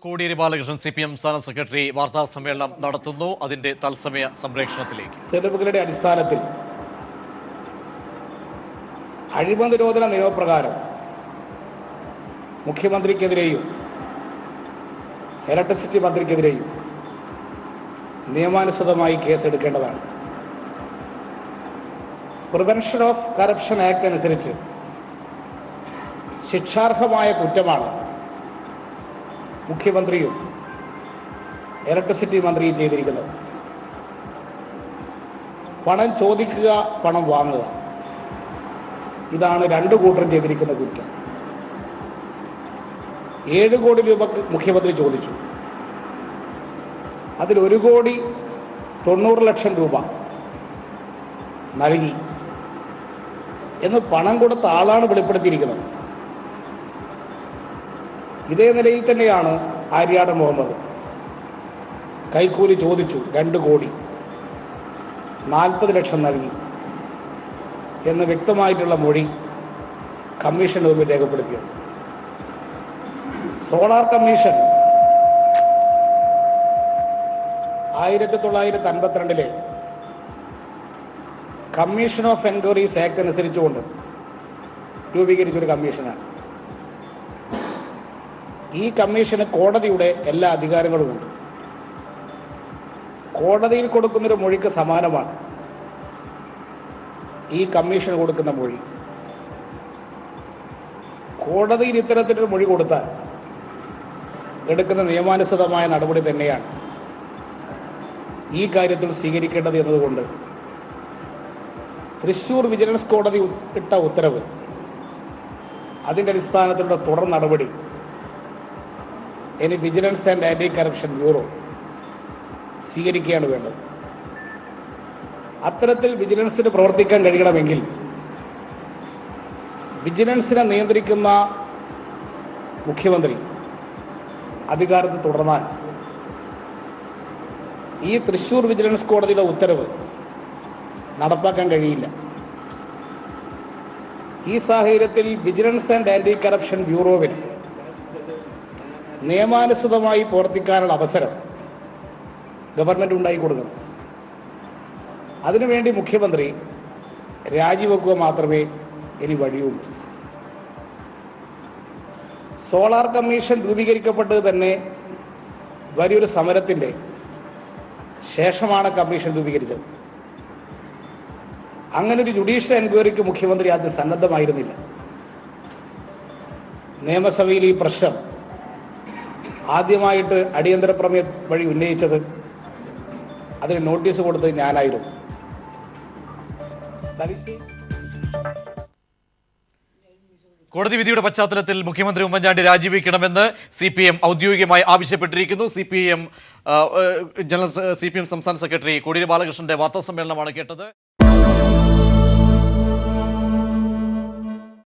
Kodiyeri Balakrishnan CPM സംസ്ഥാന secretary വാർത്താ സമ്മേളനം നടത്തുന്നു. അതിന്റെ തത്സമയ സംപ്രേഷണത്തിലേക്ക്. തെളിവുകളുടെ അടിസ്ഥാനത്തിൽ അഴിമതി നിരോധന നിയമപ്രകാരം മുഖ്യമന്ത്രിക്കെതിരെയും ഇലക്ട്രിസിറ്റി മന്ത്രിക്കെതിരെയും നിയമാനുസൃതമായി കേസെടുക്കേണ്ടതാണ്. പ്രിവെൻഷൻ ഓഫ് കറപ്ഷൻ ആക്ട് അനുസരിച്ച് ശിക്ഷാർഹമായ കുറ്റമാണ് മുഖ്യമന്ത്രിയും ഇലക്ട്രിസിറ്റി മന്ത്രിയും ചെയ്തിരിക്കുന്നത്. പണം ചോദിക്കുക, പണം വാങ്ങുക, ഇതാണ് രണ്ടു കൂട്ടരും ചെയ്തിരിക്കുന്ന കുറ്റം. 7 കോടി രൂപ മുഖ്യമന്ത്രി ചോദിച്ചു. അതിൽ 1,90,00,000 രൂപ നൽകി എന്ന് പണം കൊടുത്ത ആളാണ് വെളിപ്പെടുത്തിയിരിക്കുന്നത്. ഇതേ നിലയിൽ തന്നെയാണ് ആര്യാടൻ മുഹമ്മദ്. കൈക്കൂലി ചോദിച്ചു 2 കോടി, 40 ലക്ഷം നൽകി എന്ന് വ്യക്തമായിട്ടുള്ള മൊഴി കമ്മീഷൻ മുമ്പിൽ രേഖപ്പെടുത്തിയത്. Solar commission 1952 commission of enquiries act അനുസരിച്ചുകൊണ്ട് രൂപീകരിച്ചൊരു കമ്മീഷനാണ്. ഈ കമ്മീഷന് കോടതിയുടെ എല്ലാ അധികാരങ്ങളുമുണ്ട്. കോടതിയിൽ കൊടുക്കുന്നൊരു മൊഴിക്ക് സമാനമാണ് ഈ കമ്മീഷൻ കൊടുക്കുന്ന മൊഴി. കോടതിയിൽ ഇത്തരത്തിലൊരു മൊഴി കൊടുത്താൽ എടുക്കുന്ന നിയമാനുസൃതമായ നടപടി തന്നെയാണ് ഈ കാര്യത്തിൽ സ്വീകരിക്കേണ്ടത് എന്നതുകൊണ്ട് തൃശ്ശൂർ വിജിലൻസ് കോടതി ഇട്ട ഉത്തരവ്, അതിൻ്റെ അടിസ്ഥാനത്തിലുള്ള തുടർ നടപടി ഇനി vigilance and anti corruption bureau സ്വീകരിക്കുകയാണ് വേണ്ടത്. അത്തരത്തിൽ വിജിലൻസിന് പ്രവർത്തിക്കാൻ കഴിയണമെങ്കിൽ വിജിലൻസിനെ നിയന്ത്രിക്കുന്ന മുഖ്യമന്ത്രി അധികാരത്തിൽ തുടർന്നാൽ ഈ തൃശ്ശൂർ വിജിലൻസ് കോടതിയുടെ ഉത്തരവ് നടപ്പാക്കാൻ കഴിയില്ല. ഈ സാഹചര്യത്തിൽ വിജിലൻസ് ആൻഡ് ആൻറ്റി കറപ്ഷൻ ബ്യൂറോവിന് നിയമാനുസൃതമായി പ്രവർത്തിക്കാനുള്ള അവസരം ഗവൺമെൻറ് ഉണ്ടാക്കി കൊടുക്കണം. അതിനുവേണ്ടി മുഖ്യമന്ത്രി രാജിവെക്കുക മാത്രമേ ഇനി വഴിയുള്ളൂ. സോളാർ കമ്മീഷൻ രൂപീകരിക്കപ്പെട്ടത് തന്നെ വലിയൊരു സമരത്തിൻ്റെ ശേഷമാണ് കമ്മീഷൻ രൂപീകരിച്ചത്. അങ്ങനെ ഒരു ജുഡീഷ്യൽ എൻക്വയറിക്ക് മുഖ്യമന്ത്രി ആദ്യം സന്നദ്ധമായിരുന്നില്ല. നിയമസഭയിൽ ഈ പ്രശ്നം ആദ്യമായിട്ട് അടിയന്തര പ്രമേയ വഴി ഉന്നയിച്ചത്, അതിന് നോട്ടീസ് കൊടുത്തത് ഞാനായിരുന്നു. കോടതി വിധിയുടെ പശ്ചാത്തലത്തിൽ മുഖ്യമന്ത്രി ഉമ്മൻചാണ്ടി രാജിവെക്കണമെന്ന് CPM ഔദ്യോഗികമായി ആവശ്യപ്പെട്ടിരിക്കുന്നു. CPM സംസ്ഥാന സെക്രട്ടറി കോടിയേരി ബാലകൃഷ്ണന്റെ വാർത്താ സമ്മേളനമാണ് കേട്ടത്.